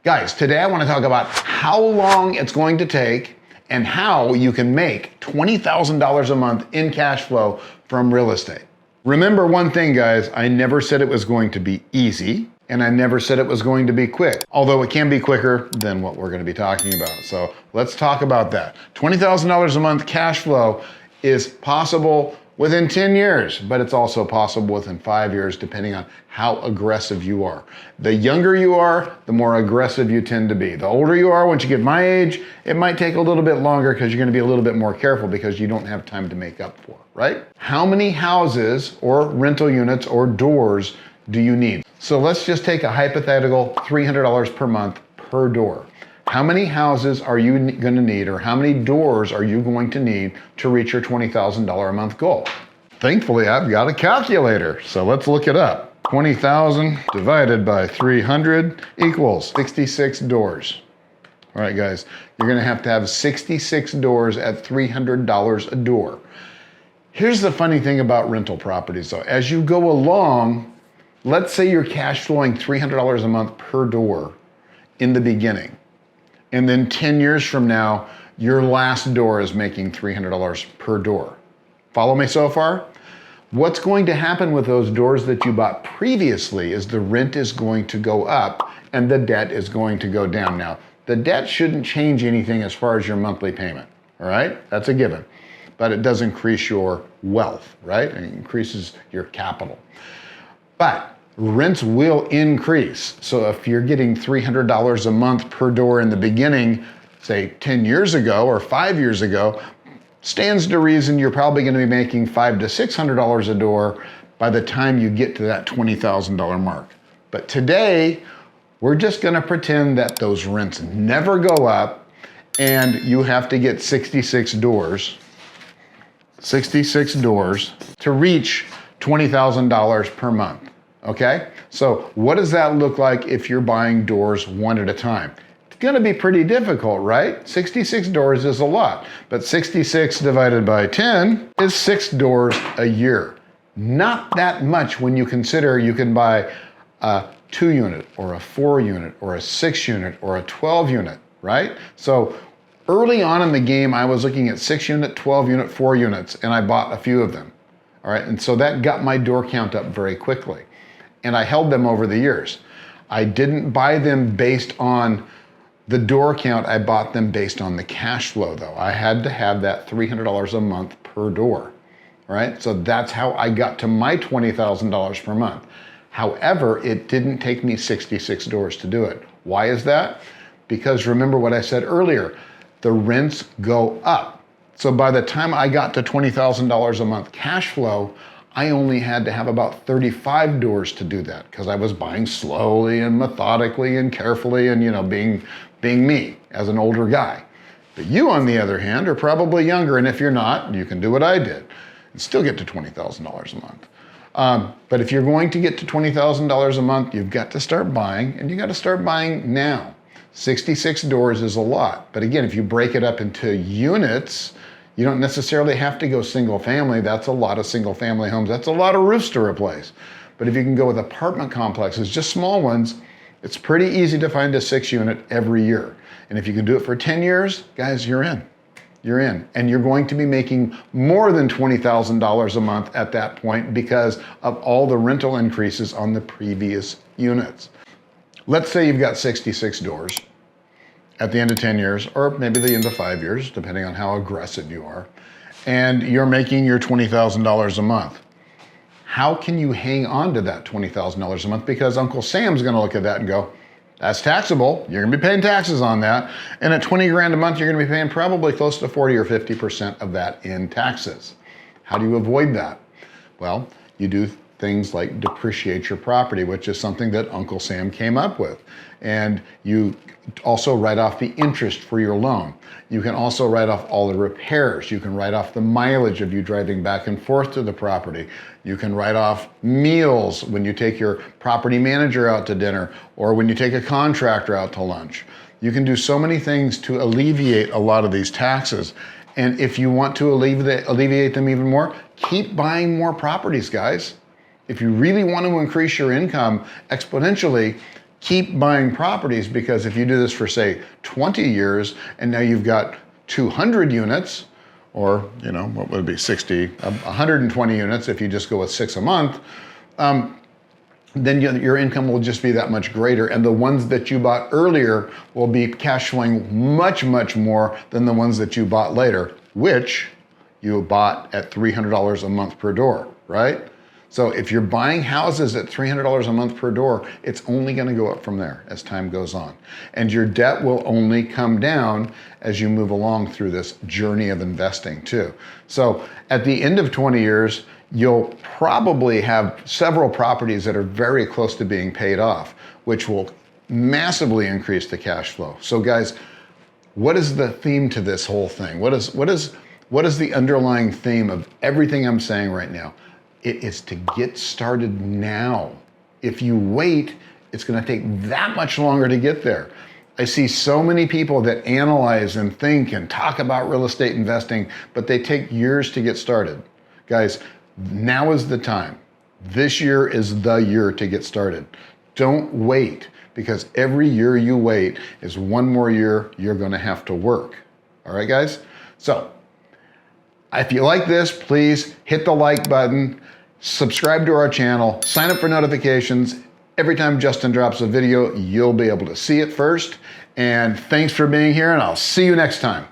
Guys, today I want to talk about how long it's going to take and how you can make $20,000 a month in cash flow from real estate. Remember one thing, guys, I never said it was going to be easy, and I never said it was going to be quick, although it can be quicker than what we're going to be talking about. So let's talk about that. $20,000 a month cash flow is possible within 10 years, but it's also possible within 5 years, depending on how aggressive you are. The younger you are, the more aggressive you tend to be. The older you are, once you get my age, it might take a little bit longer because you're gonna be a little bit more careful because you don't have time to make up for, right? How many houses or rental units or doors do you need? So let's just take a hypothetical $300 per month per door. How many houses are you going to need, or how many doors are you going to need to reach your $20,000 a month goal? Thankfully, I've got a calculator, so let's look it up. 20,000 divided by 300 equals 66 doors. All right, guys, you're going to have 66 doors at $300 a door. Here's the funny thing about rental properties, though. As you go along, let's say you're cash flowing $300 a month per door in the beginning. And then 10 years from now, your last door is making $300 per door. Follow me so far? What's going to happen with those doors that you bought previously is the rent is going to go up and the debt is going to go down. Now, the debt shouldn't change anything as far as your monthly payment, all right? That's a given. But it does increase your wealth, right? It increases your capital. But rents will increase. So if you're getting $300 a month per door in the beginning, say 10 years ago or 5 years ago, stands to reason you're probably going to be making $500 to $600 a door by the time you get to that $20,000 mark. But today, we're just going to pretend that those rents never go up and you have to get 66 doors to reach $20,000 per month. Okay, so what does that look like if you're buying doors one at a time? It's gonna be pretty difficult, right? 66 doors is a lot, but 66 divided by 10 is 6 doors a year. Not that much when you consider you can buy a 2 unit or a 4 unit or a 6 unit or a 12 unit, right? So early on in the game, I was looking at 6 unit, 12 unit, 4 units, and I bought a few of them. All right, and so that got my door count up very quickly. And I held them over the years. I didn't buy them based on the door count, I bought them based on the cash flow though. I had to have that $300 a month per door, right? So that's how I got to my $20,000 per month. However, it didn't take me 66 doors to do it. Why is that? Because remember what I said earlier, the rents go up. So by the time I got to $20,000 a month cash flow, I only had to have about 35 doors to do that because I was buying slowly and methodically and carefully and, being me as an older guy. But you, on the other hand, are probably younger, and if you're not, you can do what I did and still get to $20,000 a month. But if you're going to get to $20,000 a month, you've got to start buying, and you got to start buying now. 66 doors is a lot. But again, if you break it up into units, you don't necessarily have to go single family. That's a lot of single family homes. That's a lot of roofs to replace. But if you can go with apartment complexes, just small ones, it's pretty easy to find a 6 unit every year. And if you can do it for 10 years, guys, you're in. You're in. And you're going to be making more than $20,000 a month at that point because of all the rental increases on the previous units. Let's say you've got 66 doors at the end of 10 years, or maybe the end of 5 years, depending on how aggressive you are, and you're making your $20,000 a month. How can you hang on to that $20,000 a month? Because Uncle Sam's gonna look at that and go, that's taxable, you're gonna be paying taxes on that, and at 20 grand a month, you're gonna be paying probably close to 40 or 50% of that in taxes. How do you avoid that? Well, you do things like depreciate your property, which is something that Uncle Sam came up with. And you also write off the interest for your loan. You can also write off all the repairs. You can write off the mileage of you driving back and forth to the property. You can write off meals when you take your property manager out to dinner or when you take a contractor out to lunch. You can do so many things to alleviate a lot of these taxes. And if you want to alleviate them even more, keep buying more properties, guys. If you really want to increase your income exponentially, keep buying properties, because if you do this for say 20 years and now you've got 200 units, or what would it be, 60, 120 units if you just go with 6 a month, then your income will just be that much greater, and the ones that you bought earlier will be cash flowing much, much more than the ones that you bought later, which you bought at $300 a month per door, right? So if you're buying houses at $300 a month per door, it's only going to go up from there as time goes on. And your debt will only come down as you move along through this journey of investing too. So at the end of 20 years, you'll probably have several properties that are very close to being paid off, which will massively increase the cash flow. So guys, what is the theme to this whole thing? What is the underlying theme of everything I'm saying right now? It is to get started now. If you wait, it's going to take that much longer to get there. I see so many people that analyze and think and talk about real estate investing, but they take years to get started. Guys, now is the time. This year is the year to get started. Don't wait, because every year you wait is one more year you're going to have to work. All right, guys? So if you like this, please hit the like button, subscribe to our channel, sign up for notifications. Every time Justin drops a video, you'll be able to see it first. And thanks for being here, and I'll see you next time.